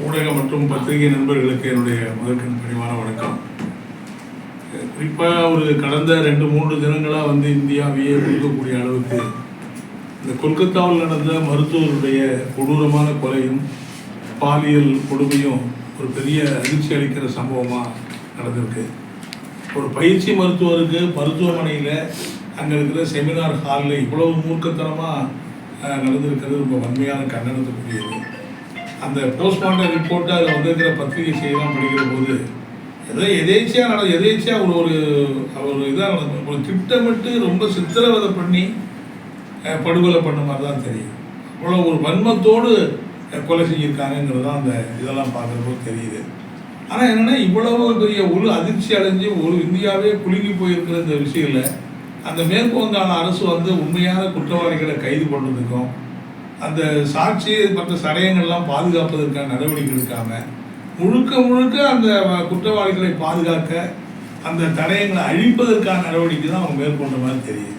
ஊடக மற்றும் பத்திரிகை நண்பர்களுக்கு என்னுடைய முதற்கண் பணிவான வணக்கம். குறிப்பாக ஒரு கடந்த 2-3 தினங்களாக இந்தியாவையே கொடுக்கக்கூடிய அளவுக்கு இந்த கொல்கத்தாவில் நடந்த மருத்துவருடைய கொடூரமான கொலையும் பாலியல் கொடுமையும் ஒரு பெரிய அதிர்ச்சி அளிக்கிற சம்பவமாக நடந்திருக்கு. ஒரு பயிற்சி மருத்துவருக்கு மருத்துவமனையில் அங்கே இருக்கிற செமினார் ஹாலில் இவ்வளவு மூர்க்கத்தனமாக நடந்திருக்கிறது ரொம்ப வன்மையான கண்டனத்துக்குரியது. அந்த போஸ்ட்மார்ட்டம் ரிப்போர்ட்டு அதில் வந்திருக்கிற பத்திரிகை செய்யலாம் படிக்கிற போது ஏதோ எதேச்சியாக ஒரு இதாக ஒரு திட்டமிட்டு ரொம்ப சித்திரவதை பண்ணி படுகொலை பண்ண மாதிரி தான் தெரியும். அவ்வளோ ஒரு வன்மத்தோடு கொலை செஞ்சுருக்காங்கிறது தான் அந்த இதெல்லாம் பார்க்குறப்போ தெரியுது. ஆனால் என்னென்னா இவ்வளவு பெரிய ஒரு அதிர்ச்சி அடைஞ்சு ஒரு இந்தியாவே குலுங்கி போயிருக்கிற இந்த விஷயத்தில் அந்த மேற்கு வங்காள அரசு உண்மையான குற்றவாளிகளை கைது பண்ணுறதுக்கும் அந்த சாட்சி மற்ற சடயங்கள்லாம் பாதுகாப்பதற்கான நடவடிக்கை எடுக்காம முழுக்க அந்த குற்றவாளிகளை பாதுகாக்க அந்த தடயங்களை அழிப்பதற்கான நடவடிக்கை தான் அவங்க மேற்கொண்ட மாதிரி தெரியுது.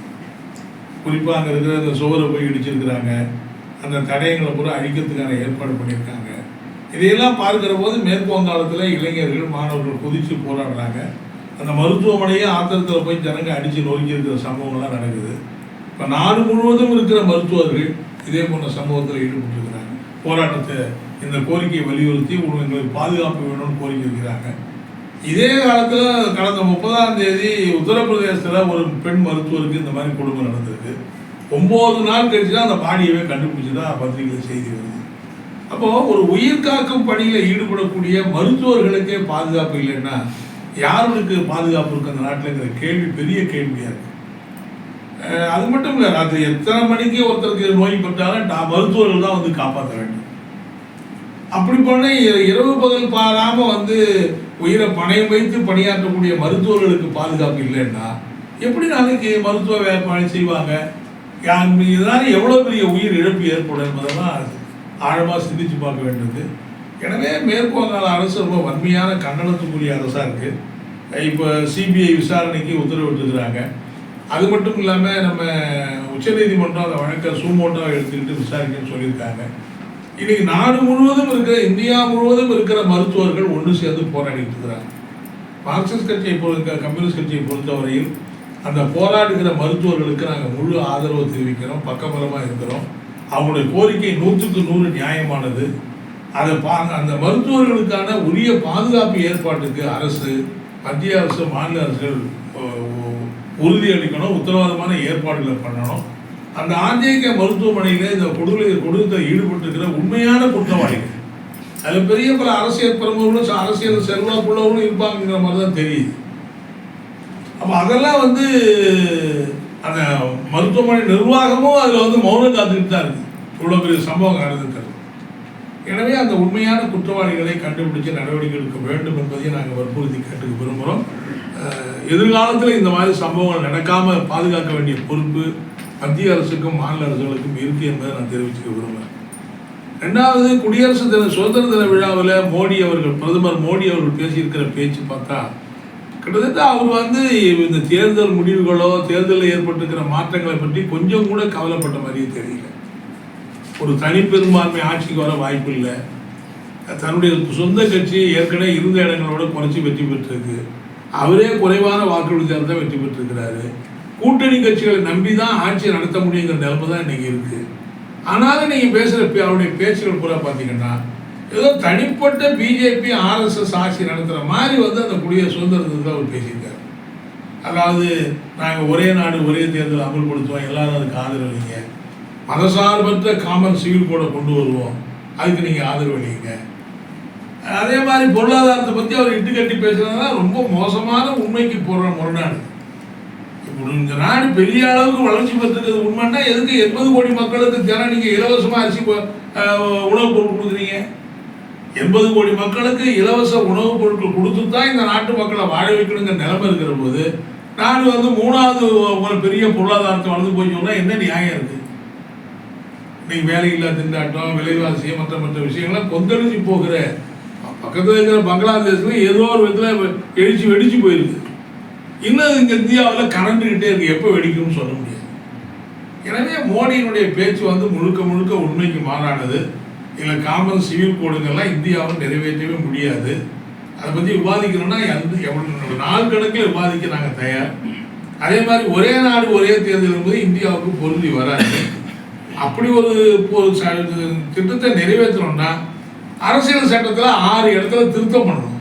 குறிப்பாக அங்கே இருக்கிற அந்த சுவரை போய் இடிச்சிருக்கிறாங்க, அந்த தடயங்களை பூரா அழிக்கிறதுக்கான ஏற்பாடு பண்ணியிருக்காங்க. இதையெல்லாம் பார்க்குற போது மேற்கு வங்காளத்தில் இளைஞர்கள் மாணவர்கள் குதித்து போராடுறாங்க. அந்த மருத்துவமனையே ஆத்திரத்தில் போய் ஜனங்க அடித்து நொறுக்கி இருக்கிற சம்பவங்கள்லாம் நடக்குது. இப்போ நாடு முழுவதும் இருக்கிற மருத்துவர்கள் இதே போன்ற சம்பவத்தில் ஈடுபட்டிருக்கிறாங்க. போராட்டத்தை இந்த கோரிக்கையை வலியுறுத்தி எங்களுக்கு பாதுகாப்பு வேணும்னு கோரிக்கை வைக்கிறாங்க. இதே காலத்தில் கடந்த 30ஆம் தேதி உத்தரப்பிரதேசத்தில் ஒரு பெண் மருத்துவருக்கு இந்த மாதிரி கொடுமை நடந்திருக்கு. 9 நாள் கழிச்சு தான் அந்த பாடியவே கண்டுபிடிச்சதா பத்திரிகையில் செய்தி வருது. அப்போது ஒரு உயிர் காக்கும் பணியில் ஈடுபடக்கூடிய மருத்துவர்களுக்கே பாதுகாப்பு இல்லைன்னா யாருக்கு பாதுகாப்பு இருக்குது அந்த நாட்டில்ங்கிற கேள்வி பெரிய கேள்வியாக இருக்குது. அது மட்டும் இல்லை, அது எத்தனை மணிக்கு ஒருத்தருக்கு நோய்பட்டாலும் மருத்துவர்கள் தான் காப்பாற்ற வேண்டும். அப்படி பண்ண இரவு பகல் பாராமல் உயிரை பணயம் வைத்து பணியாற்றக்கூடிய மருத்துவர்களுக்கு பாதுகாப்பு இல்லைன்னா எப்படி நாளைக்கு மருத்துவ பணி செய்வாங்க? இதனால எவ்வளோ பெரிய உயிர் இழப்பு ஏற்படும் என்பதெல்லாம் ஆழமாக சிந்திச்சு பார்க்க வேண்டியது. எனவே மேற்கு வங்காள அரசு ரொம்ப வன்மையான கண்டனத்துக்குரிய அரசாக இருக்குது. இப்போ சிபிஐ விசாரணைக்கு உத்தரவிட்டுருக்கிறாங்க. அது மட்டும் இல்லாமல் நம்ம உச்சநீதிமன்றம் அந்த வழக்கை சூமோட்டாக எடுத்துக்கிட்டு விசாரிக்கணும்னு சொல்லியிருக்காங்க. இன்றைக்கி நாடு முழுவதும் இருக்கிற இந்தியா முழுவதும் இருக்கிற மருத்துவர்கள் ஒன்று சேர்ந்து போராடிட்டு இருக்கிறாங்க. மார்க்சிஸ்ட் கட்சியை கம்யூனிஸ்ட் கட்சியை பொறுத்தவரையில் அந்த போராடுகிற மருத்துவர்களுக்கு நாங்கள் முழு ஆதரவு தெரிவிக்கிறோம், பக்கபலமாக இருக்கிறோம். அவங்களுடைய கோரிக்கை 100க்கு 100 நியாயமானது. அந்த மருத்துவர்களுக்கான உரிய பாதுகாப்பு ஏற்பாட்டுக்கு அரசு, மத்திய அரசு, மாநில அரசுகள் உறுதியளிக்கணும், உத்தரவாதமான ஏற்பாடுகளை பண்ணணும். அந்த ஆர்ஜேகே மருத்துவமனையில் இந்த கொடூரத்தில் ஈடுபட்டிருக்கிற உண்மையான குற்றவாளிகள், அதில் பெரிய பல அரசியல் பிரமுகர்களும் அரசியல் செல்வாக்குள்ளவர்களும் இருப்பாங்கிற மாதிரி தான் தெரியுது. அப்போ அதெல்லாம் அந்த மருத்துவமனை நிர்வாகமும் அதில் மௌனம் காத்துக்கிட்டு தான் இருக்குது. இவ்வளோ பெரிய சம்பவம் நடந்திருக்கிறது. எனவே அந்த உண்மையான குற்றவாளிகளை கண்டுபிடிச்சு நடவடிக்கை எடுக்க வேண்டும் என்பதையும் நாங்கள் வற்புறுத்தி கேட்டுக்க விரும்புகிறோம். எதிர்காலத்தில் இந்த மாதிரி சம்பவங்கள் நடக்காமல் பாதுகாக்க வேண்டிய பொறுப்பு மத்திய அரசுக்கும் மாநில அரசுகளுக்கும் இருக்குது என்பதை நான் தெரிவிச்சுக்க விரும்புகிறேன். 2வது, குடியரசு தின சுதந்திர தின விழாவில் பிரதமர் மோடி அவர்கள் பேசியிருக்கிற பேச்சு பார்த்தா கிட்டத்தட்ட அவர் இந்த தேர்தல் முடிவுகளோ தேர்தலில் ஏற்பட்டிருக்கிற மாற்றங்களை பற்றி கொஞ்சம் கூட கவலைப்பட்ட மாதிரியே தெரியல. ஒரு தனிப்பெரும்பான்மை ஆட்சிக்கு வர வாய்ப்பு இல்லை. தன்னுடைய சொந்த கட்சி ஏற்கனவே இருந்த இடங்களோட குறைச்சி வெற்றி பெற்றிருக்கு. அவரே குறைவான வாக்கு வித்தியாசத்தை வெற்றி பெற்றிருக்கிறாரு. கூட்டணி கட்சிகளை நம்பி தான் ஆட்சியை நடத்த முடியுங்கிற நிலைமை தான் இன்னைக்கு இருக்கு. ஆனாலும் நீங்கள் பேசுகிற அவருடைய பேச்சுகள் பூரா பார்த்தீங்கன்னா ஏதோ தனிப்பட்ட பிஜேபி RSS ஆட்சி நடத்துகிற மாதிரி அந்த குடியரசு சுதந்திரத்தை அவர் பேசியிருக்காரு. அதாவது நாங்கள் ஒரே நாடு ஒரே தேர்தல் அமல்படுத்துவோம், எல்லாரும் அதுக்கு ஆதரவு இல்லைங்க, மதசார்பற்ற காமன் சிவில் கோடை கொண்டு வருவோம், அதுக்கு நீங்கள் ஆதரவு இல்லைங்க. அதே மாதிரி பொருளாதாரத்தை பற்றி அவர் இட்டுக்கட்டி பேசுகிறதுனா ரொம்ப மோசமான உண்மைக்கு போகிற முரணாடு. இப்போ இந்த நாடு பெரிய அளவுக்கு வளர்ச்சி பெற்றிருக்கிறது உண்மைன்னா எதுக்கு 80 கோடி மக்களுக்கு தினம் நீங்கள் இலவசமாக அரிசி உணவுப் பொருட்கள் கொடுக்குறீங்க? 80 கோடி மக்களுக்கு இலவச உணவுப் பொருட்கள் கொடுத்து தான் இந்த நாட்டு மக்களை வாழ வைக்கணுங்கிற நிலைமை இருக்கிற போது நாடு 3வது ஒரு பெரிய பொருளாதாரத்தை வளர்ந்து போய் சொன்னால் என்ன நியாயம் இருக்குது? இன்னைக்கு வேலையில்லா திண்டாட்டம், விலைவாசி, மற்ற விஷயங்கள்லாம் கொந்தளிச்சு போகிற பக்கத்தில் இருக்கிற பங்களாதேஷில் ஏதோ ஒரு விதத்தில் வெடிச்சு போயிருக்கு. இன்னும் இங்கே இந்தியாவில் கரண்டுக்கிட்டே இருக்கு, எப்போ வெடிக்கும்னு சொல்ல முடியாது. எனவே மோடியினுடைய பேச்சு முழுக்க உண்மைக்கு மாறானது. இதில் காமன் சிவில் கோடுங்கள்லாம் இந்தியாவில் நிறைவேற்றவே முடியாது. அதை பற்றி விவாதிக்கணும்னா எவ்வளோ நாள் கணக்கில் விவாதிக்க நாங்கள் தயார். அதே மாதிரி ஒரே நாடு ஒரே தேர்தல் என்பது இந்தியாவுக்கு பொருந்தி வராது. அப்படி ஒரு திட்டத்தை நிறைவேற்றணும்னா அரசியல் சட்டத்தில் 6 இடத்துல திருத்தம் பண்ணணும்.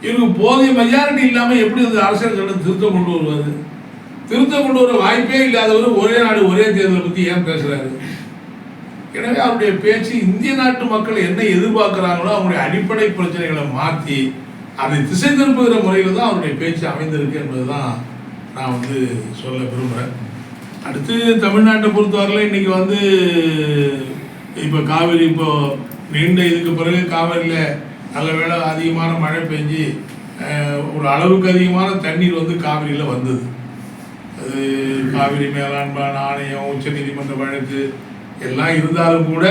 இவருக்கு போதிய மெஜாரிட்டி இல்லாமல் எப்படி அந்த அரசியல் சட்டம் திருத்தம் கொண்டு வருவார்? திருத்தம் கொண்டு வர வாய்ப்பே இல்லாதவர் ஒரே நாடு ஒரே தேர்தலை பற்றி ஏன் பேசுகிறாரு? எனவே அவருடைய பேச்சு இந்திய நாட்டு மக்கள் என்ன எதிர்பார்க்குறாங்களோ அவங்களுடைய அடிப்படை பிரச்சனைகளை மாற்றி அதை திசை திருப்புகிற முறையில் தான் அவருடைய பேச்சு அமைந்திருக்கு என்பது தான் நான் சொல்ல விரும்புகிறேன். அடுத்து தமிழ்நாட்டை பொறுத்தவரையில் இன்றைக்கி இப்போ காவிரி நீண்ட இதுக்கு பிறகு காவிரியில் நல்ல வேளை அதிகமான மழை பெஞ்சு ஒரு அளவுக்கு அதிகமான தண்ணீர் காவிரியில் வந்தது. அது காவிரி மேலாண்மை ஆணையம், உச்சநீதிமன்ற வழக்கு எல்லாம் இருந்தாலும் கூட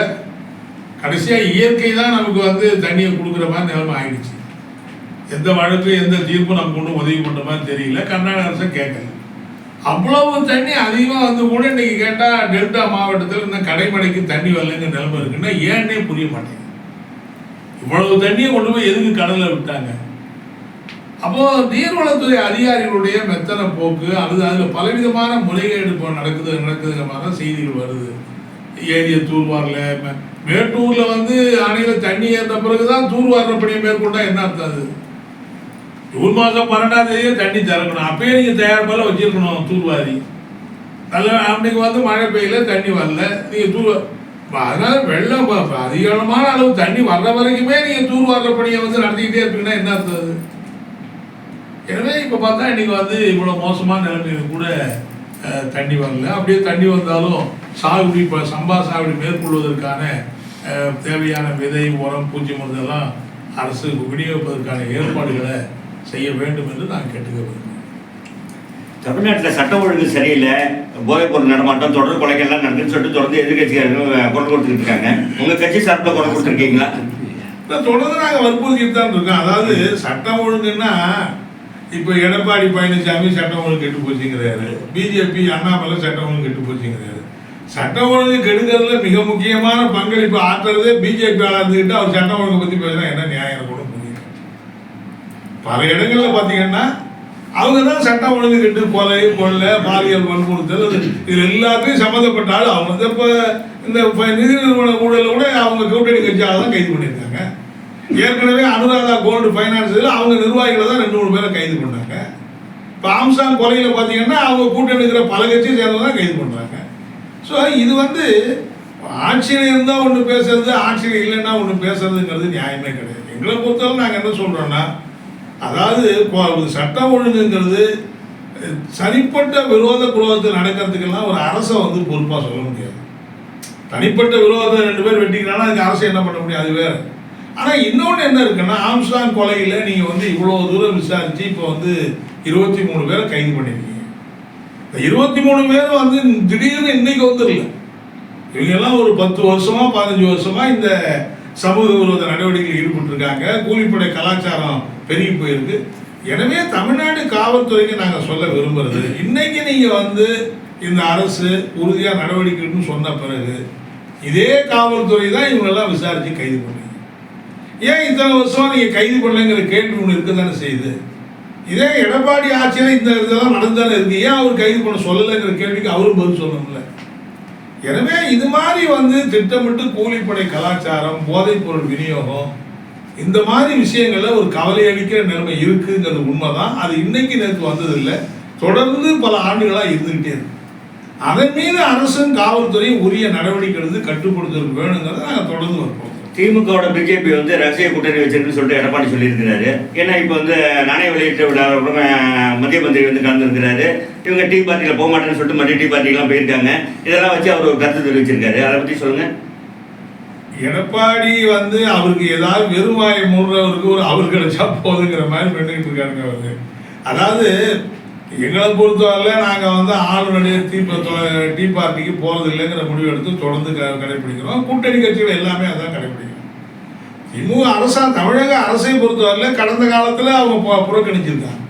கடைசியாக இயற்கை தான் நமக்கு தண்ணியை கொடுக்குற மாதிரி நிலைமை ஆகிடுச்சு. எந்த வழக்கு எந்த தீர்ப்பும் நம்ம கொண்டு உதவி பண்ணுற மாதிரி தெரியல. கர்நாடக அரசை கேட்கல. அவ்வளவு தண்ணி அதிகமாக கூட இன்னைக்கு கேட்டால் டெல்டா மாவட்டத்தில் இந்த கடைமடைக்கு தண்ணி வரலைங்கிற நிலைமை இருக்குன்னா ஏன்னே புரிய மாட்டேங்குது. இவ்வளவு தண்ணியை கொண்டு போய் எதுக்கு கடலில் விட்டாங்க? அப்போது நீர்வளத்துறை அதிகாரிகளுடைய மெத்தனை போக்கு அதில் பலவிதமான முறைகேடு நடக்குதுங்கிற மாதிரி செய்திகள் வருது. ஏரியை தூர்வாரில் மேட்டூரில் அணையில் தண்ணி ஏறின பிறகுதான் தூர்வாரின பணியை மேற்கொண்டா என்ன அர்த்தம்? அது ஜூன் மாதம் 12ஆம் தேதியே தண்ணி திறக்கணும். அப்பயே நீங்கள் தயார் மேலே வச்சிருக்கணும் தூர்வாரி. நல்ல அன்னைக்கு மழை பெய்யல, தண்ணி வரல, நீங்கள் அதனால வெள்ளம் அதிகமான அளவு தண்ணி வர்ற வரைக்குமே நீங்கள் தூர்வாரின பணியை நடத்திக்கிட்டே இருப்பீங்கன்னா என்ன அர்த்தம்? அது எனவே இப்போ பார்த்தா இன்னைக்கு இவ்வளோ மோசமான நிலைமையில் கூட தண்ணி வரல. அப்படியே தண்ணி வந்தாலும் சாகுபடி சம்பா சாகுபடி மேற்கொள்வதற்கான தேவையான விதை, உரம், பூச்சி மருந்தெல்லாம் அரசு விநியோகிப்பதற்கான ஏற்பாடுகளை செய்ய வேண்டும் என்று நான் கேட்டுக்கிறேன். தமிழ்நாட்டில் சட்டம் ஒழுங்கு சரியில்லை, போதைப் பொருள் நடமாட்டம், தொடர் கொலைகள்லாம் நடக்குன்னு சொல்லிட்டு தொடர்ந்து எதிர்கட்சிகள் குரல் கொடுத்துட்டு இருக்காங்க. உங்கள் கட்சி சார்பில் குரல் கொடுத்துருக்கீங்களா? தொடர்ந்து நாங்கள் வற்புறுத்திட்டு தான் இருக்கோம். அதாவது சட்டம் ஒழுங்குன்னா இப்போ எடப்பாடி பழனிசாமி சட்டம் ஒழுங்கு கெட்டு போச்சுங்கிறாரு, பிஜேபி அண்ணாமலை சட்டம் ஒழுங்கு கெட்டு போச்சுங்கிறாரு. சட்டம் ஒழுங்கு கெடுக்கிறதுல மிக முக்கியமான பங்களிப்பு ஆற்றுறதே பிஜேபி ஆளாக இருந்துக்கிட்டு அவர் சட்டம் ஒழுங்கை பற்றி பேசுனா என்ன நியாயம் கூட புரியும். பல இடங்களில் பார்த்தீங்கன்னா அவங்க தான் சட்டம் ஒழுங்கு கெட்டு கொலை, பாலியல் வன்புறுத்தல் இது எல்லாத்தையும் சம்மந்தப்பட்டாலும் அவங்க இப்போ இந்த நிதி நிறுவன ஊழலில் கூட அவங்க கூட்டணி கட்சியாக தான் கைது பண்ணியிருக்காங்க. ஏற்கனவே அனுராதா கோல்டு ஃபைனான்ஸில் அவங்க நிர்வாகிகளை தான் 2-3 பேரை கைது பண்ணாங்க. இப்போ ஆம்சாங் கொலையில் பார்த்தீங்கன்னா அவங்க கூட்டணி இருக்கிற பல கட்சியை சேர்ந்து தான் கைது பண்ணுறாங்க. ஸோ இது ஆட்சியில் இருந்தால் ஒன்று பேசுறது, ஆட்சியில் இல்லைன்னா ஒன்று பேசுறதுங்கிறது நியாயமே கிடையாது. எங்களை பொறுத்தவரை நாங்கள் என்ன சொல்கிறோன்னா, அதாவது சட்டம் ஒழுங்குங்கிறது தனிப்பட்ட குரோதத்தில் நடக்கிறதுக்கெல்லாம் ஒரு அரசை பொறுப்பாக சொல்ல முடியாது. தனிப்பட்ட விரோதத்தை 2 பேர் வெட்டிக்கிறாங்கன்னா அதுக்கு அரசு என்ன பண்ண முடியாது, அது வேறு. ஆனால் இன்னொன்று என்ன இருக்குன்னா, ஆம்ஸ்டாங் கொலையில் நீங்கள் இவ்வளோ தூரம் விசாரித்து இப்போ 23 பேரை கைது பண்ணியிருக்கீங்க. இந்த 23 பேர் திடீர்னு இன்னைக்கு வந்துடல. இவங்கெல்லாம் ஒரு 10 வருஷமா 15 வருஷமா இந்த சமூக விரோத நடவடிக்கையில் ஈடுபட்டிருக்காங்க. கூலிப்படை கலாச்சாரம் பெருகி போயிருக்கு. எனவே தமிழ்நாடு காவல்துறைக்கு நாங்கள் சொல்ல விரும்புறது, இன்னைக்கு நீங்கள் இந்த அரசு உறுதியாக நடவடிக்கைன்னு சொன்ன பிறகு இதே காவல்துறை தான் இவங்களெல்லாம் விசாரித்து கைது பண்ணீங்க. ஏன் இத்தனை வருஷம் நீங்கள் கைது பண்ணலைங்கிற கேள்வி ஒன்று இருக்க தானே செய்யுது. இதே எடப்பாடி ஆட்சியில் இந்த இதெல்லாம் நடந்தானே இருக்கு, ஏன் அவர் கைது பண்ண சொல்லலைங்கிற கேள்விக்கு அவரும் பதில் சொல்லணும்ல. எனவே இது மாதிரி திட்டமிட்டு கூலிப்படை கலாச்சாரம், போதைப் பொருள் விநியோகம், இந்த மாதிரி விஷயங்கள்ல ஒரு கவலை அளிக்கிற நிலைமை இருக்குங்கிறது உண்மைதான். அது இன்னைக்கு நேற்று வந்ததில்லை, தொடர்ந்து பல ஆண்டுகளாக இருந்துகிட்டே இருக்கு. அதன் மீது அரசும் காவல்துறையும் உரிய நடவடிக்கை எடுத்து கட்டுப்படுத்துவதற்கு வேணுங்கிறத நாங்கள் தொடர்ந்து வருவோம். திமுகவோட பிஜேபி ரகசிய கூட்டணி வச்சிருக்குன்னு சொல்லிட்டு எடப்பாடி சொல்லியிருக்கிறாரு. ஏன்னா இப்போ நாணய வெளியீட்டு விழா மத்திய மந்திரி கலந்துருக்கிறாரு. இவங்க டீ பார்ட்டியில் போக மாட்டேன்னு சொல்லிட்டு மத்திய டீ பார்ட்டிக்கெல்லாம் போயிருக்காங்க. இதெல்லாம் வச்சு அவர் ஒரு கருத்து தெரிவிச்சிருக்காரு. அதை பற்றி சொல்லுங்க. எடப்பாடி அவருக்கு ஏதாவது வெறுமாய மூடுறவருக்கு அவர் கிடைச்சா போதுங்கிற மாதிரி பண்ணிட்டு இருக்காருங்க அவரு. அதாவது எங்களை பொறுத்தவரை நாங்கள் ஆளுநருடைய டீ பார்ட்டிக்கு போகிறது இல்லைங்கிற முடிவு எடுத்து தொடர்ந்து கடைபிடிக்கிறோம். கூட்டணி கட்சிகள் எல்லாமே அதான் கடைபிடிக்கிறோம். திமுக அரசாங்கம், தமிழக அரசை பொறுத்தவரையில் கடந்த காலத்தில் அவங்க புறக்கணிச்சிருக்காங்க.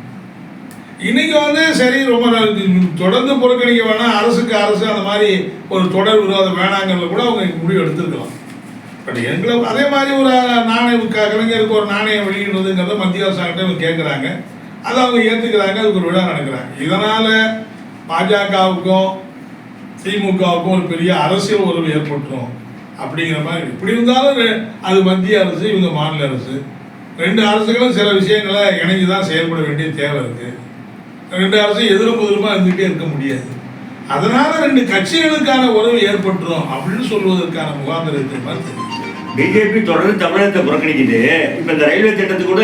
இன்னைக்கு சரி ரொம்ப தொடர்ந்து புறக்கணிக்க வேணாம், அரசுக்கு அரசு அந்த மாதிரி ஒரு தொடர் விரோதம் வேணாங்கிறத கூட அவங்க முடிவு எடுத்துருக்கலாம். பட் எங்களுக்கு அதே மாதிரி ஒரு நாணயம் கலைஞருக்கு ஒரு நாணயம் வெளியிடுறதுங்கிறத மத்திய அரசாங்கத்தை இவங்க கேட்குறாங்க, அதை அவங்க ஏற்றுக்கிறாங்க, அதுக்கு ஒரு விழா நடக்கிறாங்க. இதனால் பாஜகவுக்கும் திமுகவுக்கும் ஒரு பெரிய அரசியல் உறவு ஏற்பட்டுரும் அப்படிங்கிற மாதிரி. இப்படி இருந்தாலும் அது மத்திய அரசு, இவங்க மாநில அரசு, ரெண்டு அரசுகளும் சில விஷயங்களை இணைஞ்சு தான் செயல்பட வேண்டிய தேவை இருக்குது. ரெண்டு அரசும் எதிரும் எதிரமாக இருந்துகிட்டே இருக்க முடியாது. அதனால ரெண்டு கட்சிகளுக்கான உறவு ஏற்பட்டுரும் அப்படின்னு சொல்வதற்கான முகாந்திரத்தை பார்த்து பிஜேபி தொடர்ந்து தமிழகத்தை புறக்கணிக்குது. இப்போ இந்த ரயில்வே திட்டத்துக்கு கூட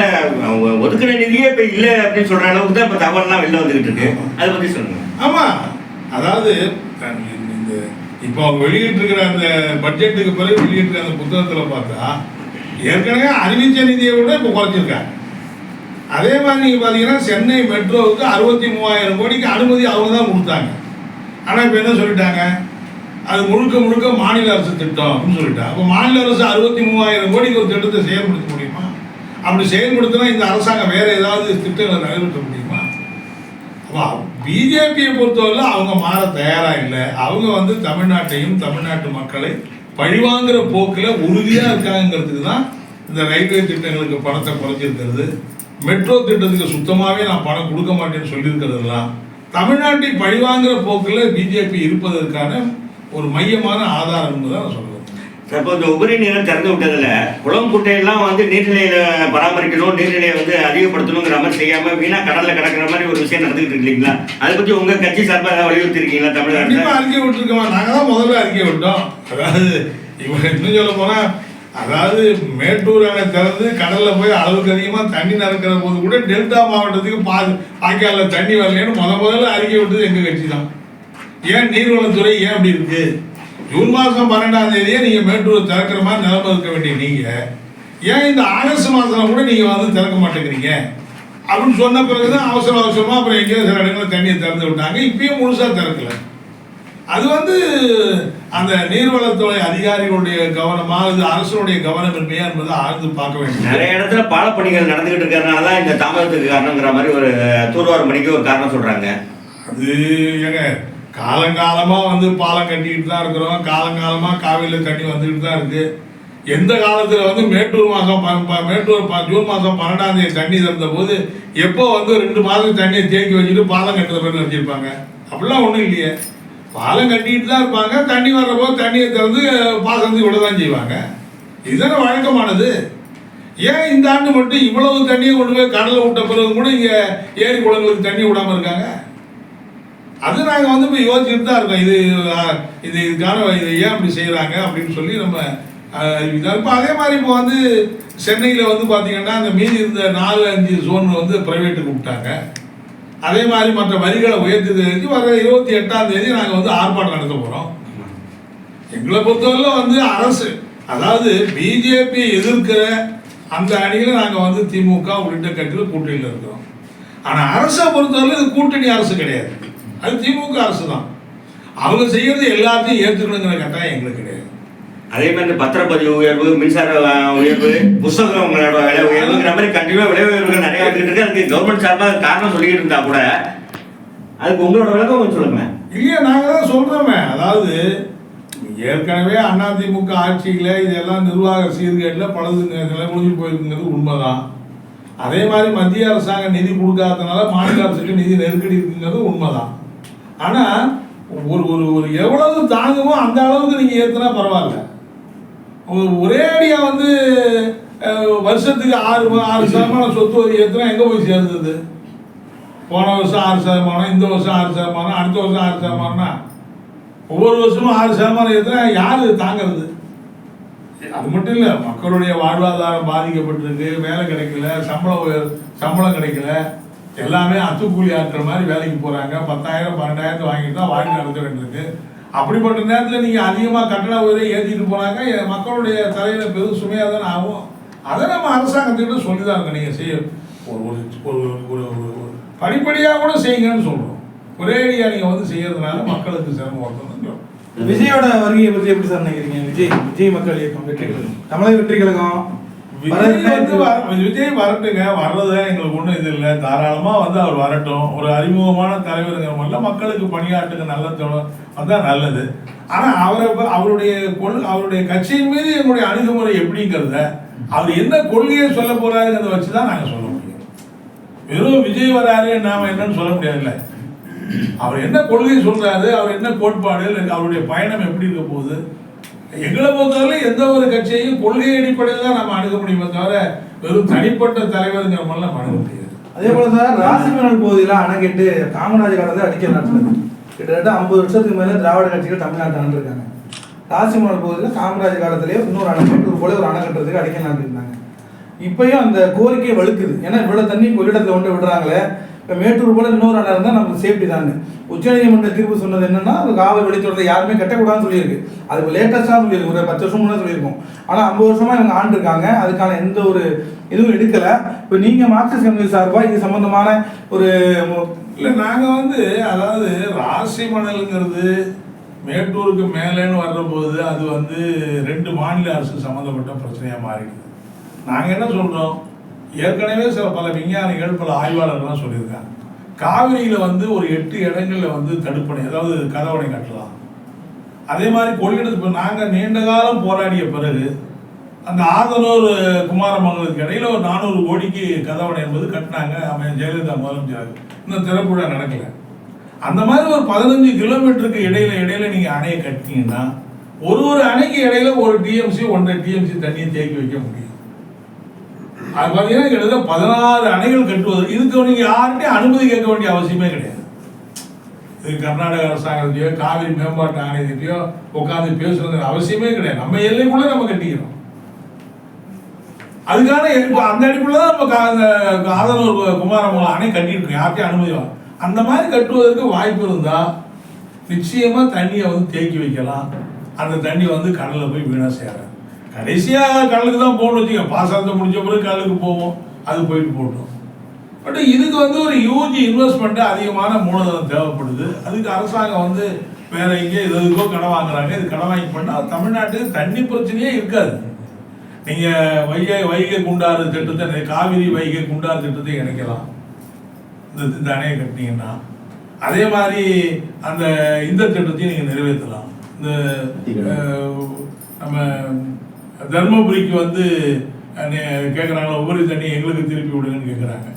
ஒதுக்கின நிதியே இப்போ இல்லை அப்படின்னு சொல்ற அளவுக்கு தான் இப்போ தகவல்லாம் வெளில வந்துகிட்டு இருக்கு. அதை பற்றி சொல்லுங்க. ஆமாம், அதாவது இந்த இப்போ அவங்க வெளியிட்டிருக்கிற அந்த பட்ஜெட்டுக்கு பிறகு வெளியிட்டிருக்கிற அந்த புத்தகத்தில் பார்த்தா ஏற்கனவே அறிவிச்ச நிதியை விட இப்போ குறைச்சிருக்காங்க. அதே மாதிரி நீங்கள் பார்த்தீங்கன்னா சென்னை மெட்ரோவுக்கு 63,000 கோடிக்கு அனுமதி அவங்க தான் கொடுத்தாங்க. ஆனால் இப்போ என்ன சொல்லிட்டாங்க, அது முழுக்க முழுக்க மாநில அரசு திட்டம் அப்படின்னு சொல்லிட்டாங்க. அப்போ மாநில அரசு 63,000 கோடிக்கு ஒரு திட்டத்தை செயல்படுத்த முடியுமா? அப்படி செயல்படுத்தினா இந்த அரசாங்கம் வேற ஏதாவது திட்டங்களை நிறைவேற்ற முடியுமா? அப்போ பிஜேபியை பொறுத்தவரை அவங்க மாற தயாராக இல்லை. அவங்க தமிழ்நாட்டையும் தமிழ்நாட்டு மக்களை பழிவாங்கிற போக்கில் உறுதியாக இருக்காங்கிறதுக்கு தான் இந்த ரயில்வே திட்டங்களுக்கு பணத்தை குறைச்சிருக்கிறது. மெட்ரோ திட்டத்துக்கு சுத்தமாகவே நான் பணம் கொடுக்க மாட்டேன்னு சொல்லியிருக்கிறதுலாம் தமிழ்நாட்டை பழிவாங்கிற போக்கில் பிஜேபி இருப்பதற்கான ஒரு மையமான ஆதாரம் தான் நான் சொல்லுவேன். இப்போ இந்த உபரி நீரை திறந்து விட்டதில் குளம் குட்டையெல்லாம் நீர்நிலையை பராமரிக்கணும், நீர்நிலையை அதிகப்படுத்தணுங்கிற மாதிரி செய்யாமல் வீணாக கடலில் கிடக்கிற மாதிரி ஒரு விஷயம் நடந்துகிட்டு இருக்கு இல்லைங்களா? அதை பற்றி உங்கள் கட்சி சார்பாக வலியுறுத்தி இருக்கீங்களா? தமிழ்நாட்டில் அறிக்கை விட்டுருக்கோம். நாங்கள் தான் முதல்ல அறிக்கை விட்டோம். அதாவது இவங்க இன்னும் சொல்ல போனால், அதாவது மேட்டூர் அணை திறந்து கடலில் போய் அளவுக்கு அதிகமாக தண்ணி நடக்கிற போது கூட டெல்டா மாவட்டத்துக்கு வாய்க்காலில் தண்ணி வரலன்னு முதல்ல அறிக்கை விட்டது எங்கள் கட்சி தான். ஏன் நீர்வளத்துறை ஏன் அப்படி இருக்கு? ஜூன் மாதம் 12ஆம் தேதியே நீங்கள் மேட்டூரை திறக்கிற மாதிரி நிலைமை இருக்க வேண்டிய நீங்கள் ஏன் இந்த ஆகஸ்ட் மாதத்தில் கூட நீங்கள் திறக்க மாட்டேங்கிறீங்க அப்படின்னு சொன்ன பிறகுதான் அவசரமாக அப்புறம் எங்கேயோ சில இடங்களில் தண்ணியை திறந்து விட்டாங்க. இப்பயும் முழுசாக திறக்கல. அது அந்த நீர்வளத்துறை அதிகாரிகளுடைய கவனமா, இது அரசுடைய கவனம் இல்லையா என்பதை ஆழ்ந்து பார்க்க வேண்டும். நிறைய இடத்துல பாலப்பணிகள் நடந்துகிட்டு இருக்கிறதுனால தான் இந்த தாமதத்துக்கு காரணங்கிற மாதிரி ஒரு தூர்வாரம் பணிக்கு ஒரு காரணம் சொல்றாங்க. அது ஏங்க காலங்காலமாக பாலம் கட்டிக்கிட்டு தான் இருக்கிறோம். காலங்காலமாக காவிரியில் தண்ணி வந்துக்கிட்டு தான் இருக்கு. எந்த காலத்தில் மேட்டூர் ஜூன் மாதம் 12ஆம் தேதி தண்ணி திறந்த போது எப்போ 2 மாதம் தண்ணியை தேக்கி வச்சுட்டு பாலம் கட்டுற மாதிரி வச்சிருப்பாங்க? அப்படிலாம் ஒன்றும் இல்லையே. பாலம் கட்டிக்கிட்டு தான் இருப்பாங்க. தண்ணி வர்ற போது தண்ணியை திறந்து பாசனத்துக்கு விட தான் செய்வாங்க. இதுதானே வழக்கமானது. ஏன் இந்த ஆண்டு மட்டும் இவ்வளவு தண்ணியை கொண்டு போய் கடலில் விட்ட பிறகு கூட இங்கே ஏரி குளங்களுக்கு தண்ணி விடாமல் இருக்காங்க? அது நாங்கள் இப்போ யோசிச்சுட்டு தான் இருக்கோம். இதுக்கான இதை ஏன் அப்படி செய்கிறாங்க அப்படின்னு சொல்லி நம்ம இப்போ அதே மாதிரி இப்போ சென்னையில் பார்த்தீங்கன்னா அந்த மீதி இருந்த 4-5 ஜோன் ப்ரைவேட்டுக்கு விட்டாங்க. அதே மாதிரி மற்ற வரிகளை உயர்த்தி வர 28ஆம் தேதி நாங்கள் ஆர்ப்பாட்டம் நடத்த போகிறோம். எங்களை பொறுத்தவரை அரசு, அதாவது பிஜேபி எதிர்க்கிற அந்த அணியில் நாங்கள் திமுக உள்ளிட்ட கட்சியில் கூட்டணியில் இருக்கிறோம். ஆனால் அரசை பொறுத்தவரை இது கூட்டணி அரசு கிடையாது, அது திமுக அரசு தான். அவங்க செய்யறது எல்லாத்தையும் ஏற்றுக்கணுங்கிற கட்டாயம் எங்களுக்கு கிடையாது. அதே மாதிரி பத்திரப்பதிவு உயர்வு, மின்சார உயர்வு, புத்தகங்களோட விலை உயர்வுங்கிற மாதிரி கண்டிப்பாக விலை உயர்வுகள் நிறைய வந்துட்டு இருக்கு. அதுக்கு கவர்மெண்ட் சார்பாக காரணம் சொல்லிட்டு இருந்தா கூட அதுக்கு உங்களோட விளக்கம் கொஞ்சம் சொல்லுங்க. இல்லையா, நாங்கள் தான் சொல்றோமே. அதாவது ஏற்கனவே அதிமுக ஆட்சியில் இதெல்லாம் நிர்வாக சீர்கேட்டில் பலது நிலைமொழிஞ்சு போயிருக்குங்கிறது உண்மைதான். அதே மாதிரி மத்திய அரசாங்கம் நிதி கொடுக்காததுனால மாநில அரசுக்கு நிதி நெருக்கடி இருக்குங்கிறது உண்மைதான். ஆனால் ஒரு எவ்வளவு தாங்குமோ அந்த அளவுக்கு நீங்கள் ஏற்றுனா பரவாயில்ல. ஒரே அடியாக வருஷத்துக்கு 6% சொத்து வரி ஏற்றுனா எங்கே போய் சேர்ந்தது? போன வருஷம் 6%, இந்த வருஷம் 6%, அடுத்த வருஷம் 6%னா ஒவ்வொரு வருஷமும் 6% ஏற்றுனா யார் தாங்கிறது? அது மட்டும் இல்லை, மக்களுடைய வாழ்வாதாரம் பாதிக்கப்பட்டிருக்கு, வேலை கிடைக்கல, சம்பளம் கிடைக்கல, எல்லாமே அத்துக்கூலி ஆட்டுற மாதிரி வேலைக்கு போகிறாங்க. 10,000 12,000 வாங்கிட்டு தான் வாழ்க்கை நடத்த வேண்டியிருக்கு. அப்படிப்பட்ட நேரத்தில் நீங்கள் அதிகமாக கட்டண உயரை ஏற்றிட்டு போனாங்க, மக்களுடைய தலையில் பெரும் சுமையாக தானே ஆகும். அதை நம்ம அரசாங்கத்திட்ட சொல்லி தான் இருக்கோம். நீங்கள் செய்ய ஒரு படிப்படியாக கூட செய்யுங்கன்னு சொல்கிறோம். ஒரே அடியாக நீங்கள் செய்யறதுனால மக்களுக்கு சிரமம் வரணும். விஜயோட வருகையை பற்றி எப்படி சார் நினைக்கிறீங்க? விஜய் மக்கள் இயக்கம் வெற்றி கழகம், தமிழக வெற்றி கழகம் விஜய் வரட்டுங்க, வர்றது எங்களுக்கு ஒன்றும் இது இல்லை. தாராளமாக வந்து அவர் வரட்டும். ஒரு அறிமுகமான தலைவருங்கிற மாதிரிலாம் மக்களுக்கு பணியாற்றுங்க, நல்ல வந்தால் நல்லது. ஆனால் அவருடைய கட்சியின் மீது எங்களுடைய அணுகுமுறை எப்படிங்கிறத, அவர் என்ன கொள்கையை சொல்ல போறாருங்கிறத வச்சு தான் நாங்கள் சொல்ல முடியும். வெறும் விஜய் வராரு நாம என்னன்னு சொல்ல முடியாதுல்ல. அவர் என்ன கொள்கையை சொல்றாரு, அவர் என்ன கோட்பாடு, அவருடைய பயணம் எப்படி இருக்க போகுது. எங்களை பொறுத்தவரை எந்த ஒரு கட்சியையும் கொள்கை அடிப்படையில் தான் நம்ம அணுக முடியுமே தவிர வெறும் தனிப்பட்ட தலைவருங்கிற மாதிரிலாம் அணுக முடியாது. அதே போல சார், ராசிமணல் பகுதியில் அணை கட்டு காமராஜர் காலத்தில் அடிக்கல் நாட்டினது கிட்டத்தட்ட 50 வருஷத்துக்கு மேலே திராவிட கட்சிகள் தமிழ்நாட்டில் ஆண்டிருக்காங்க. ராசிமணல் பகுதியில் காமராஜர் காலத்திலேயே இன்னொரு அணை கட்டு போல ஒரு அணை கட்டுறதுக்கு அடிக்கல் நாட்டிருந்தாங்க. இப்பயும் அந்த கோரிக்கை வலுக்குது. ஏன்னா இவ்வளோ தண்ணி கொள்ளிடத்தில் கொண்டு விடுறாங்களே, இப்போ மேட்டூர் போல இன்னொரு அணை இருந்தால் நமக்கு சேஃப்டி தானே. உச்சநீதிமன்ற தீர்ப்பு சொன்னது என்னன்னா, அது காவல் வெளித்தொடர்ந்து யாருமே கட்டக்கூடாதுன்னு சொல்லியிருக்கு. அது லேட்டஸ்டாக சொல்லியிருக்கு, ஒரு 10 வருஷம் முன்னாடி சொல்லியிருக்கோம். ஆனால் 50 வருஷமாக இவங்க ஆண்டிருக்காங்க, அதுக்கான எந்த ஒரு இதுவும் எடுக்கலை. இப்போ நீங்கள் மார்க்சிஸ்ட் கம்யூனிஸ்ட் சார்பாக இது சம்பந்தமான ஒரு இல்லை, நாங்கள் வந்து அதாவது ராசி மணலுங்கிறது மேட்டூருக்கு மேலேன்னு வர்றபோது அது வந்து 2 மாநில அரசு சம்மந்தப்பட்ட பிரச்சனையாக மாறிடுது. நாங்கள் என்ன சொல்கிறோம், ஏற்கனவே பல விஞ்ஞானிகள் பல ஆய்வாளர்கள்லாம் சொல்லியிருக்காங்க, காவிரியில் வந்து ஒரு 8 இடங்களில் வந்து தடுப்பணை, அதாவது கதவணை கட்டலாம். அதே மாதிரி கொள்ளிடத்து நாங்கள் நீண்ட காலம் போராடிய பிறகு அந்த ஆதனூர் குமாரமங்கலத்துக்கு இடையில ஒரு 400 கோடிக்கு கதவணை என்பது கட்டினாங்க. அவன் ஜெயலலிதா முதலமைச்சர், இன்னும் திறப்புழா நடக்கல. அந்த மாதிரி ஒரு 15 கிலோமீட்டருக்கு இடையில நீங்கள் அணையை கட்டினீங்கன்னா ஒரு அணைக்கு இடையில 1 TMC 1.5 TMC தண்ணியை தேக்கி வைக்க முடியும். அது பார்த்தீங்கன்னா கிட்டத்தட்ட 16 அணைகள் கட்டுவது. இதுக்கு நீங்கள் யார்கிட்டையும் அனுமதி கேட்க வேண்டிய அவசியமே கிடையாது. இது கர்நாடக அரசாங்கத்தையோ காவிரி மேம்பாட்டு ஆணையத்தையோ உட்காந்து பேசுறது அவசியமே கிடையாது. நம்ம எல்லைக்குள்ள நம்ம கட்டிக்கிறோம். அதுக்கான அந்த அடிப்படையில் தான் நம்ம ஆதனூர் குமாரமங்கலம் அணை கட்டிட்டு யார்கிட்டையும் அனுமதி அந்த மாதிரி கட்டுவதற்கு வாய்ப்பு இருந்தால் நிச்சயமாக தண்ணியை வந்து தேக்கி வைக்கலாம். அந்த தண்ணி வந்து கடலில் போய் வீணாக சேராது. கடைசியாக கடலுக்கு தான் போகணும் வச்சுக்கோங்க. பாசனத்தை முடிஞ்ச பிறகு கடலுக்கு போவோம், அது போயிட்டு போட்டோம். பட் இதுக்கு வந்து ஒரு ஹியூஜ் இன்வெஸ்ட்மெண்ட்டு, அதிகமான மூலதனம் தேவைப்படுது. அதுக்கு அரசாங்கம் வந்து வேற எங்கே எதுக்கோ கடன் வாங்குறாங்க. இது கடன் வாங்கி பண்ணால் தமிழ்நாட்டுக்கு தண்ணி பிரச்சனையே இருக்காது. நீங்கள் வைகை குண்டாறு திட்டத்தை, காவிரி வைகை குண்டாறு திட்டத்தை இணைக்கலாம் இந்த அணையை கட்டினீங்கன்னா. அதே மாதிரி இந்த திட்டத்தையும் நீங்கள் நிறைவேற்றலாம். இந்த நம்ம தர்மபுரிக்கு வந்து கேட்குறாங்களா, உபரி தண்ணி எங்களுக்கு திருப்பி விடுங்கன்னு கேட்குறாங்க.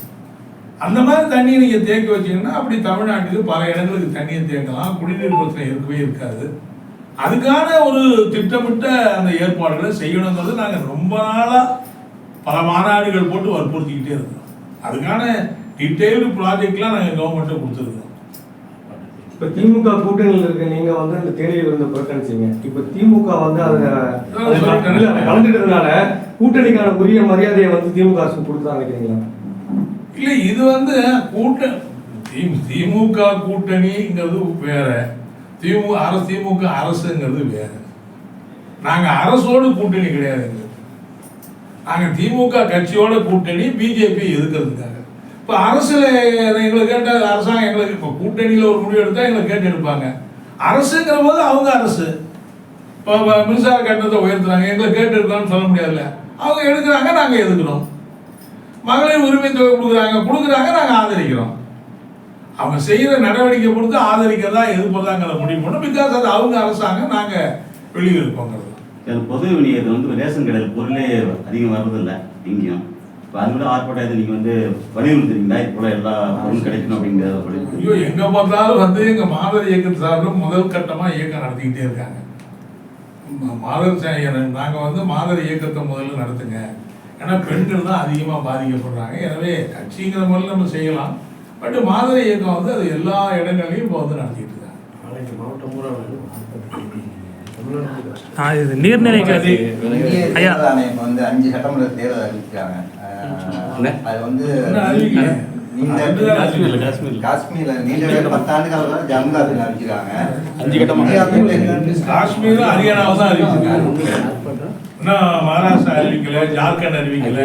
அந்த மாதிரி தண்ணியை நீங்கள் தேக்கி வச்சிங்கன்னா அப்படி தமிழ்நாட்டுக்கு பல இடங்களுக்கு தண்ணியை தேக்கலாம். குடிநீர் பிரச்சனை இருக்கவே இருக்காது. அதுக்கான ஒரு திட்டமிட்ட அந்த ஏற்பாடுகளை செய்யணுங்கிறது நாங்கள் ரொம்ப நாளாக பல மாநாடுகள் போட்டு வற்புறுத்திக்கிட்டே இருக்கோம். அதுக்கான டீட்டெயில்டு ப்ராஜெக்ட்லாம் நாங்கள் கவர்மெண்ட்டை கொடுத்துருக்கோம். இப்போ திமுக கூட்டணியில் இருக்க நீங்க வந்து அந்த தேனியில் இருந்த புறக்கணிச்சிங்க. இப்போ திமுக வந்து அதில் கலந்துக்கிறதுனால கூட்டணிக்கான உரிய மரியாதையை வந்து திமுக அரசு கொடுத்து நினைக்கிறீங்களா? இல்லை, இது வந்து திமுக கூட்டணிங்கிறது வேற, திமுக அரசுங்கிறது வேற. நாங்கள் அரசோடு கூட்டணி கிடையாதுங்க. நாங்கள் திமுக கட்சியோட கூட்டணி, பிஜேபி எதிர்க்கிறதுக்காக. இப்போ அரசில் எங்களை கேட்ட அரசாங்கம் எங்களுக்கு இப்போ கூட்டணியில் ஒரு முடிவு எடுத்தால் எங்களை கேட்டு எடுப்பாங்க. அரசுங்கிற போது அவங்க அரசு இப்போ மின்சார கட்டணத்தை உயர்த்துறாங்க, எங்களை கேட்டு எடுக்கலாம்னு சொல்ல முடியாதுல்ல. அவங்க எடுக்கிறாங்க, நாங்கள் எதுக்கிறோம். மகளிர் உரிமை தொகை கொடுக்குறாங்க, நாங்கள் ஆதரிக்கிறோம். அவங்க செய்கிற நடவடிக்கை பொறுத்து ஆதரிக்கிறதா எதிர்ப்பதாங்கிற முடிவு பண்ணோம். பிகாஸ் அது அவங்க அரசாங்கம், நாங்கள் வெளியில் இருப்போங்கிறது. பொது விநியோகத்தில் வந்து ரேஷன் கடையில் பொருளே அதிகம் வர்றதில்லை எங்கேயும். இப்போ அது கூட ஆர்ப்பாட்டம் நீங்கள் வந்து வலியுறுத்துறீங்களா? இப்போ எல்லா பொருளும் கிடைக்கணும் அப்படிங்கிறத. ஐயோ, எங்கே பார்த்தாலும் வந்து எங்கள் மாதர் இயக்கம் சார்பில் முதல் கட்டமாக இயக்கம் நடத்திக்கிட்டே இருக்காங்க. நாங்கள் வந்து மாதர் இயக்கத்தை முதல்ல நடத்துங்க. ஏன்னா பெண்கள் தான் அதிகமாக பாதிக்கப்படுறாங்க. எனவே கட்சிங்கிற மாதிரி நம்ம செய்யலாம். பட் மாதிரி இயக்கம் வந்து அது எல்லா இடங்களையும் இப்போ வந்து நடத்திட்டு இருக்காங்க. மாவட்டம் பூரா இது நீர்நிலைக்கு ஐயா வந்து 5 சட்டமன்ற தேர்தல் அறிவிக்கிறாங்க. அது வந்து காஷ்மீர்ல நீண்ட 10 ஆண்டுகால ஜம்மு காஷ்மீர் அறிவிக்கிறாங்க. 5 கட்டமாக காஷ்மீர் ஹரியானாவை தான் அறிவிச்சிருக்காங்க. இன்னும் மகாராஷ்டிரா அறிவிக்கல, ஜார்க்கண்ட் அறிவிக்கல.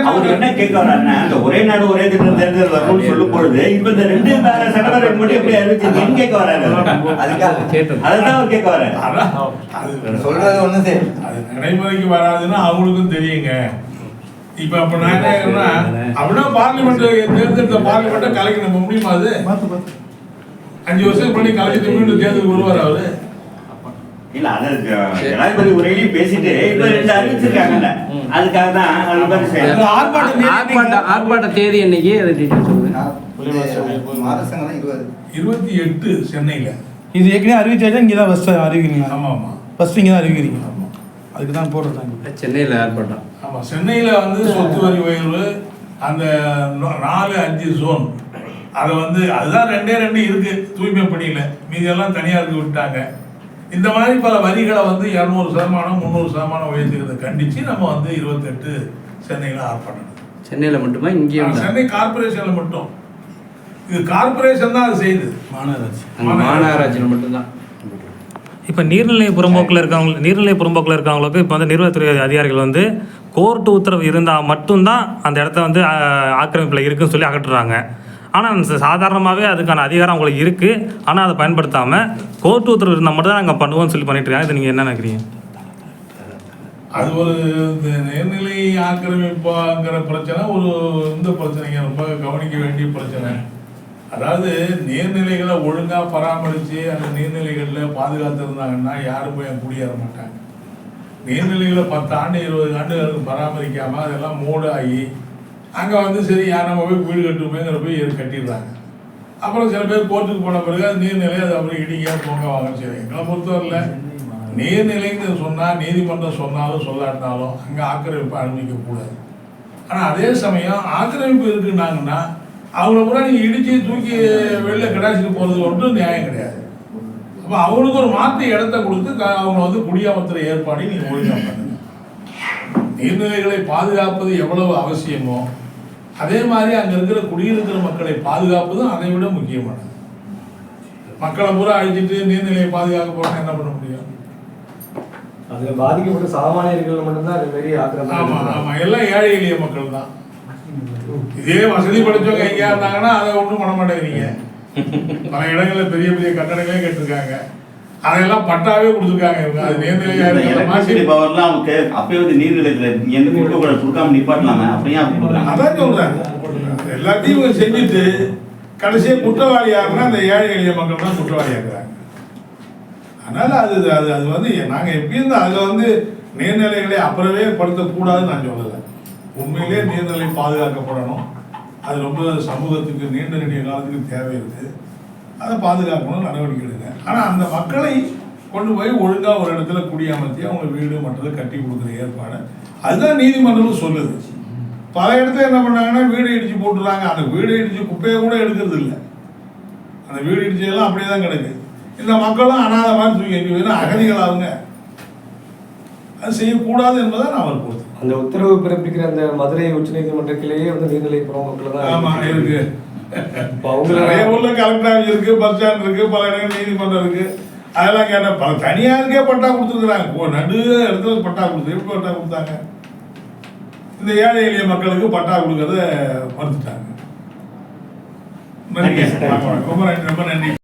அவர் என்ன கேட்க வர்றாருன்னா, இந்த ஒரே நாடு ஒரே திட்டம் தேர்தல் வரும்னு சொல்லும் பொழுது இப்ப இந்த 2 வேற சட்டமன்ற மட்டும் எப்படி அறிவிச்சிருக்கீங்கன்னு கேட்க வர்றாரு. அதுதான் அவர் கேட்க வர்றாரு. சொல்றது ஒண்ணு சரி. நடைமுறைக்கு வராதுன்னா அவங்களுக்கும் தெரியுங்க. இப்ப அப்ப நான் என்ன கேட்கறேன்னா, அப்படின்னா பார்லிமெண்ட் தேர்ந்தெடுத்த பார்லிமெண்ட்டை கலைக்க நம்ம முடியுமா? அது 5 வருஷத்துக்கு முன்னாடி கலைச்சு மீண்டும் தேர்தலுக்கு வருவார் அவரு? இல்ல அது ஜனாதிபதி உரையிலையும் பேசிட்டு இப்ப 2 அறிவிச்சிருக்காங்கல்ல, அதுக்காக தான் அது மாதிரி செய்யணும். ஆர்ப்பாட்ட தேதி என்னைக்கு அதை டீட்டெயில் சொல்லுங்க. மாதசங்கம் 28 சென்னையில. இது ஏற்கனவே அறிவிச்சாச்சா? இங்கே தான் ஃபஸ்ட்டு அறிவிக்கிறீங்க? ஆமா ஆமா, ஃபஸ்ட்டு இங்கே தான் அறிவிக்கிறீங்க. அதுக்கு தான் போடுறாங்க. சென்னையில் ஆர்ப்பாட்டம். ஆமா, சென்னையில வந்து சொத்து வரி உயர்வு, அந்த 4-5 ஜோன், அதை வந்து அதுதான் 2 இருக்கு தூய்மை பணியில, மீதி எல்லாம் தனியாருக்கு விட்டாங்க. இந்த மாதிரி பல வரிகளை வந்து 200%, 300% உயர்த்துக்கிறத கண்டிச்சு நம்ம வந்து 28 சென்னையில ஆர்ப்பாட்டம். சென்னையில் மட்டுமா? இங்கேயும் சென்னை கார்பரேஷன்ல மட்டும். இது கார்பரேஷன் தான் அது செய்யுது, மாநகராட்சி. மாநகராட்சியில் மட்டும்தான். இப்போ நீர்நிலை புறம்போக்கில் இருக்கவங்களுக்கு இப்போ வந்து நிர்வாகத்துறை அதிகாரிகள் வந்து கோர்ட்டு உத்தரவு இருந்தால் மட்டும்தான் அந்த இடத்த வந்து ஆக்கிரமிப்பில் இருக்குன்னு சொல்லி அகற்றுறாங்க. ஆனால் சாதாரணமாகவே அதுக்கான அதிகாரம் அவங்களுக்கு இருக்குது, ஆனால் அதை பயன்படுத்தாமல் கோர்ட்டு உத்தரவு இருந்தால் மட்டும் தான் நாங்கள் பண்ணுவோம்னு சொல்லி பண்ணிட்டு இருக்காங்க. இது நீங்கள் என்ன நினைக்கிறீங்க? அது ஒரு நேர்நிலை ஆக்கிரமிப்பாங்கிற பிரச்சனை ஒரு இந்த பிரச்சனைங்க, ரொம்ப கவனிக்க வேண்டிய பிரச்சனை. அதாவது நீர்நிலைகளை ஒழுங்காக பராமரித்து அந்த நீர்நிலைகளில் பாதுகாத்துருந்தாங்கன்னா யாரும் போய் குடியேற மாட்டாங்க. நீர்நிலைகளை 10 ஆண்டு 20 ஆண்டுகளுக்கு பராமரிக்காமல் அதெல்லாம் மூடாகி அங்கே வந்து சரி யார் நம்ம போய் வீடு கட்டுமேங்கிற போய் கட்டிடுறாங்க. அப்புறம் சில பேர் கோர்ட்டுக்கு போன பிறகு அது நீர்நிலை அது அப்புறம் இடிக்க போங்க வாங்கன்னு சரி. எங்களை பொறுத்தவரையில் நீர்நிலைன்னு சொன்னால் நீதிமன்றம் சொன்னாலும் சொல்லாட்டினாலும் அங்கே ஆக்கிரமிப்பு அனுமதிக்கக்கூடாது. ஆனால் அதே சமயம் ஆக்கிரமிப்பு இருக்குன்னாங்கன்னா அவங்கள பூரா நீங்கள் இடித்து தூக்கி வெளில கிடாச்சிட்டு போகிறது ஒன்றும் நியாயம் கிடையாது. அப்போ அவங்களுக்கு ஒரு மாற்று இடத்த கொடுத்து அவங்க வந்து குடியமர்த்துற ஏற்பாடு நீங்கள் ஒழுங்காக பண்ணுங்க. நீர்நிலைகளை பாதுகாப்பது எவ்வளவு அவசியமோ அதே மாதிரி அங்கே இருக்கிற குடியிருக்கிற மக்களை பாதுகாப்பதும் அதை விட முக்கியமானது. மக்களை பூரா அழிச்சிட்டு நீர்நிலையை பாதுகாக்க போனால் என்ன பண்ண முடியும்? அதில் பாதிக்கப்பட்ட சாமானியர்கள் மட்டும்தான் அது பெரிய ஆக்கிரமிப்பு. ஆமாம் ஆமாம், எல்லாம் ஏழை எளிய மக்கள் தான். இதே வசதி படைச்சவங்க எங்கேயா இருந்தாங்கன்னா அதை ஒன்றும் பண்ண மாட்டேங்கிறீங்க. பல இடங்களில் பெரிய பெரிய கட்டடங்களே கட்டிருக்காங்க, அதெல்லாம் பட்டாவே கொடுத்துருக்காங்க. இவங்க அது எலக்ட்ரிசிட்டி பவர்லாம் அவங்க அப்பயே வந்து நீர்நிலையத்தில் எந்த கொடுக்காம நிப்பாட்டலாமே, அப்படியே அப்படி கொடுக்குறாங்க. அதான் சொல்றாங்க, எல்லாத்தையும் இவங்க செஞ்சுட்டு கடைசியாக குற்றவாளி யாருன்னா அந்த ஏழை எளிய மக்கள் தான் குற்றவாளி ஆக்குறாங்க. அதனால அது அது அது வந்து நாங்கள் எப்பயும் அதில் வந்து நீர்நிலைகளை அப்புறமே படுத்தக்கூடாதுன்னு நான் சொல்லலை. உண்மையிலே நீர்நிலை பாதுகாக்கப்படணும். அது ரொம்ப சமூகத்துக்கு நீண்ட நெடிய காலத்துக்கு தேவை இருக்குது. அதை பாதுகாக்கணும், நடவடிக்கை எடுங்க. ஆனால் அந்த மக்களை கொண்டு போய் ஒழுங்காக ஒரு இடத்துல குடியமர்த்தி அவங்க வீடு மற்றதை கட்டி கொடுக்குற ஏற்பாடு அதுதான் நீதிமன்றமும் சொல்லுது. பல இடத்துல என்ன பண்ணாங்கன்னா வீடு இடிச்சு போட்டுறாங்க. அந்த வீடு இடிச்சு குப்பையை கூட எடுக்கிறது இல்லை. அந்த வீடு இடிச்சதெல்லாம் அப்படியே தான் கிடக்கு. இந்த மக்களும் அனாத மாதிரி தூக்கி எங்கே வேணும் அகதிகள் அவங்க. அது செய்யக்கூடாது என்பதை நான் வற்புறுத்தேன். அந்த உத்தரவு பிறப்பிக்கிற அந்த மதுரை உச்சநீதிமன்ற கிளையே வந்து நீர்நிலை புறம்போக்கில் தான். ஆமாம் இருக்கு. அவங்க நிறைய ஊர்ல கலெக்டர் ஆஃபீஸ் இருக்கு, பஸ் ஸ்டாண்ட் இருக்கு, பல இடங்கள் நீதிமன்றம் இருக்கு. அதெல்லாம் கேட்டால் பல தனியாருக்கே பட்டா கொடுத்துருக்குறாங்க. நடு இடத்துல பட்டா கொடுத்து எப்படி பட்டா கொடுத்தாங்க? இந்த ஏழை எளிய மக்களுக்கு பட்டா கொடுக்கறத மறுத்துட்டாங்க. நன்றி, ரொம்ப நன்றி, ரொம்ப நன்றி.